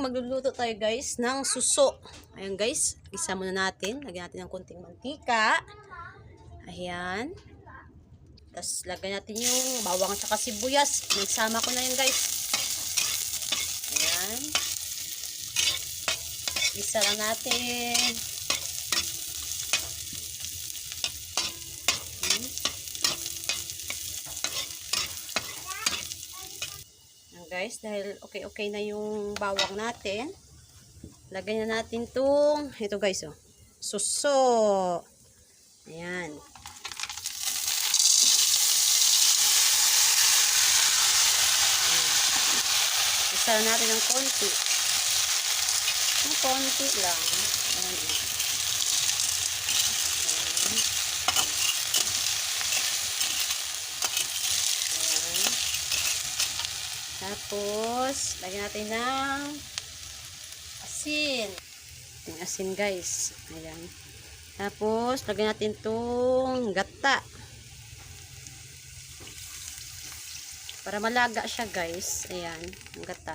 magluluto tayo guys ng suso. Ayan guys, isa muna natin. Lagyan natin ng konting mantika. Ayan. Tapos lagyan natin yung bawang at saka sibuyas. Nagsama ko na yun guys. Ayan. Isa lang natin. Guys, dahil okay na yung bawang natin, lagyan na natin tong ito guys, oh, suso. Ayan. Isa natin ng konti. Ng konti lang. Ayan. Tapos, lagyan natin ng asin. Yung asin guys. Ayan. Tapos, lagyan natin itong gata. Para malaga siya guys. Ayan. Ang gata.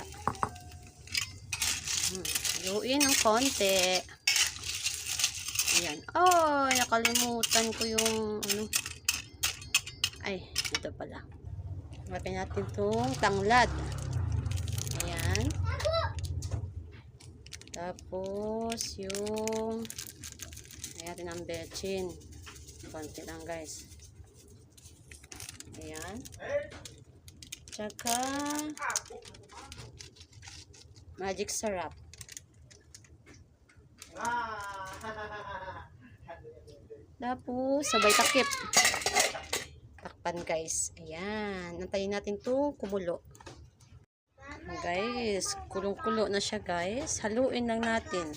Haluin ng konti. Ayan. Oh, nakalimutan ko yung ano. Ay, ito pala. Lagyan natin itong tanglad. Ayan. Tapos, yung lagyan natin ang bechin. Konti lang guys. Ayan. Tsaka magic syrup. Tapos, sabay takip. Takpan guys. Ayan. Nantayin natin to kumulo. Guys, kulong-kulo na siya guys. Haluin lang natin.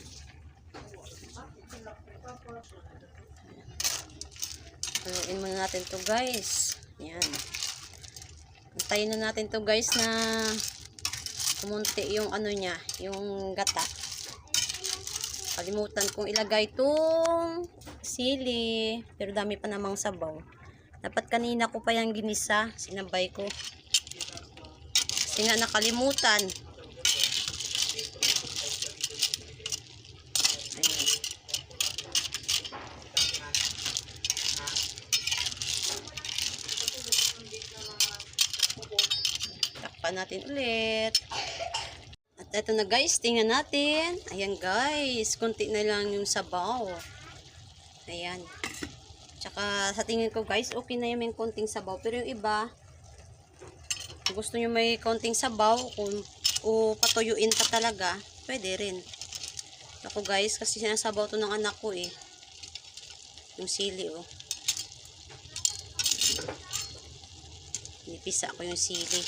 Haluin muna natin to guys. Ayan. Nantayin na natin to guys na kumunti yung ano niya, yung gata. Kalimutan kong ilagay tong sili. Pero dami pa namang sabaw. Dapat kanina ko pa yung ginisa. Sinabay ko. Kasi nga nakalimutan. Ayan. Takpan natin ulit. At ito na guys. Tingnan natin. Ayan guys. Kunti na lang yung sabaw. Ayan. Tsaka sa tingin ko guys, okay na yung konting sabaw. Pero yung iba, kung gusto nyo may konting sabaw, o patuyuin pa talaga, pwede rin. Ako guys, kasi sinasabaw to ng anak ko eh. Yung sili oh. Nipisa ko yung sili.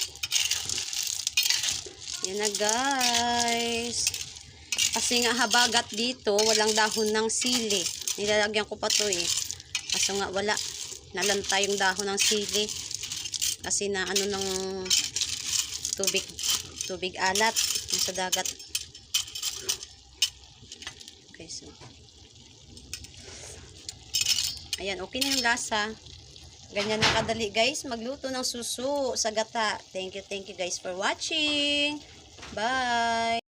Yan na guys. Kasi nga habagat dito, walang dahon ng sili. Nilalagyan ko pa to eh. Kaso nga wala, nalanta yung dahon ng sili kasi na ano ng tubig alat sa dagat. Okay, so ayan, okay na yung lasa. Ganyan na kadali guys magluto ng suso sa gata. Thank you guys for watching. Bye.